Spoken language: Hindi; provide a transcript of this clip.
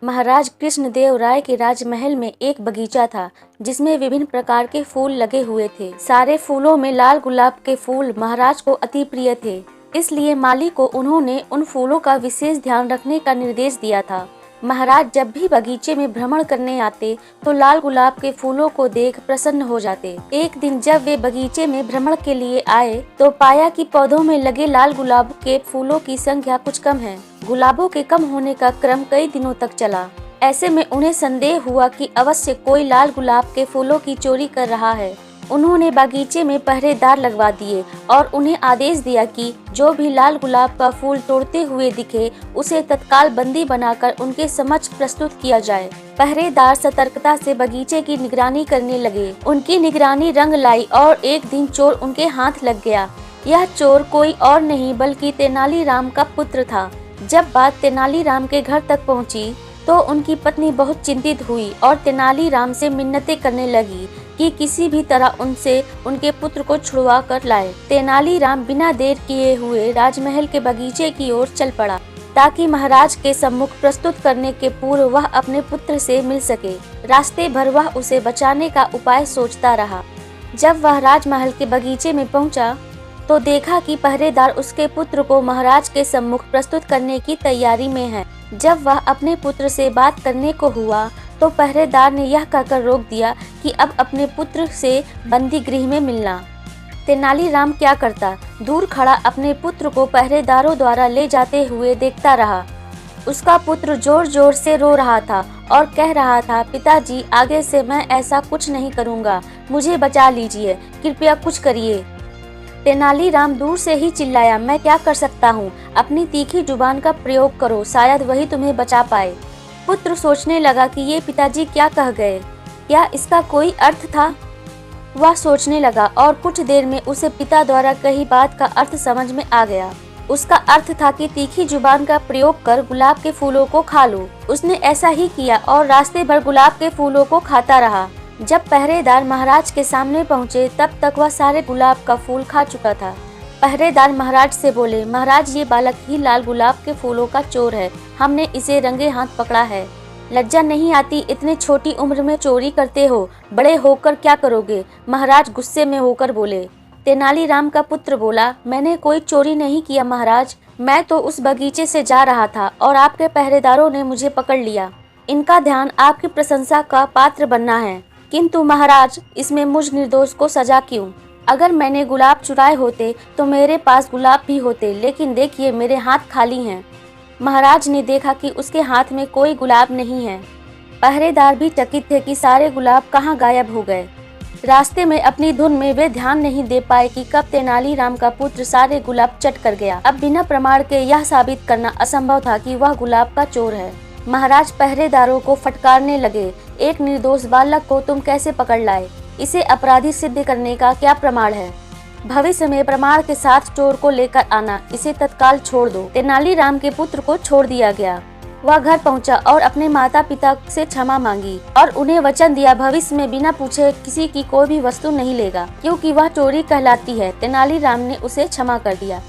महाराज कृष्णदेव राय के राजमहल में एक बगीचा था जिसमें विभिन्न प्रकार के फूल लगे हुए थे। सारे फूलों में लाल गुलाब के फूल महाराज को अति प्रिय थे, इसलिए माली को उन्होंने उन फूलों का विशेष ध्यान रखने का निर्देश दिया था। महाराज जब भी बगीचे में भ्रमण करने आते तो लाल गुलाब के फूलों को देख प्रसन्न हो जाते। एक दिन जब वे बगीचे में भ्रमण के लिए आए तो पाया कि पौधों में लगे लाल गुलाब के फूलों की संख्या कुछ कम है। गुलाबों के कम होने का क्रम कई दिनों तक चला। ऐसे में उन्हें संदेह हुआ कि अवश्य कोई लाल गुलाब के फूलों की चोरी कर रहा है। उन्होंने बगीचे में पहरेदार लगवा दिए और उन्हें आदेश दिया कि जो भी लाल गुलाब का फूल तोड़ते हुए दिखे उसे तत्काल बंदी बनाकर उनके समक्ष प्रस्तुत किया जाए। पहरेदार सतर्कता से बगीचे की निगरानी करने लगे। उनकी निगरानी रंग लाई और एक दिन चोर उनके हाथ लग गया। यह चोर कोई और नहीं बल्कि तेनालीराम का पुत्र था। जब बात तेनालीराम के घर तक पहुंची तो उनकी पत्नी बहुत चिंतित हुई और तेनालीराम से मिन्नतें करने लगी कि किसी भी तरह उनसे उनके पुत्र को छुड़वा कर लाए। तेनालीराम बिना देर किए हुए राजमहल के बगीचे की ओर चल पड़ा ताकि महाराज के सम्मुख प्रस्तुत करने के पूर्व वह अपने पुत्र से मिल सके। रास्ते भर वह उसे बचाने का उपाय सोचता रहा। जब वह राजमहल के बगीचे में पहुंचा तो देखा कि पहरेदार उसके पुत्र को महाराज के सम्मुख प्रस्तुत करने की तैयारी में है। जब वह अपने पुत्र से बात करने को हुआ तो पहरेदार ने यह कहकर रोक दिया कि अब अपने पुत्र से बंदी गृह में मिलना। तेनालीराम क्या करता, दूर खड़ा अपने पुत्र को पहरेदारों द्वारा ले जाते हुए देखता रहा। उसका पुत्र जोर जोर से रो रहा था और कह रहा था, पिताजी आगे से मैं ऐसा कुछ नहीं करूँगा, मुझे बचा लीजिए, कृपया कुछ करिए। तेनालीराम दूर से ही चिल्लाया, मैं क्या कर सकता हूँ, अपनी तीखी जुबान का प्रयोग करो, शायद वही तुम्हें बचा पाए। पुत्र सोचने लगा कि ये पिताजी क्या कह गए, क्या इसका कोई अर्थ था। वह सोचने लगा और कुछ देर में उसे पिता द्वारा कही बात का अर्थ समझ में आ गया। उसका अर्थ था कि तीखी जुबान का प्रयोग कर गुलाब के फूलों को खा लो। उसने ऐसा ही किया और रास्ते भर गुलाब के फूलों को खाता रहा। जब पहरेदार महाराज के सामने पहुंचे तब तक वह सारे गुलाब का फूल खा चुका था। पहरेदार महाराज से बोले, महाराज ये बालक ही लाल गुलाब के फूलों का चोर है, हमने इसे रंगे हाथ पकड़ा है। लज्जा नहीं आती, इतने छोटी उम्र में चोरी करते हो, बड़े होकर क्या करोगे। महाराज गुस्से में होकर बोले। तेनालीराम का पुत्र बोला, मैंने कोई चोरी नहीं किया महाराज, मैं तो उस बगीचे से जा रहा था और आपके पहरेदारों ने मुझे पकड़ लिया। इनका ध्यान आपकी प्रशंसा का पात्र बनना है, किंतु महाराज इसमें मुझ निर्दोष को सजा क्यों। अगर मैंने गुलाब चुराए होते तो मेरे पास गुलाब भी होते, लेकिन देखिए मेरे हाथ खाली हैं। महाराज ने देखा कि उसके हाथ में कोई गुलाब नहीं है। पहरेदार भी चकित थे कि सारे गुलाब कहाँ गायब हो गए। रास्ते में अपनी धुन में वे ध्यान नहीं दे पाए कि कब तेनालीराम का पुत्र सारे गुलाब चट कर गया। अब बिना प्रमाण के यह साबित करना असंभव था कि वह गुलाब का चोर है। महाराज पहरेदारों को फटकारने लगे, एक निर्दोष बालक को तुम कैसे पकड़ लाए, इसे अपराधी सिद्ध करने का क्या प्रमाण है। भविष्य में प्रमाण के साथ चोर को लेकर आना, इसे तत्काल छोड़ दो। तेनालीराम के पुत्र को छोड़ दिया गया। वह घर पहुंचा और अपने माता पिता से क्षमा मांगी और उन्हें वचन दिया भविष्य में बिना पूछे किसी की कोई भी वस्तु नहीं लेगा, क्योंकि वह चोरी कहलाती है। तेनालीराम ने उसे क्षमा कर दिया।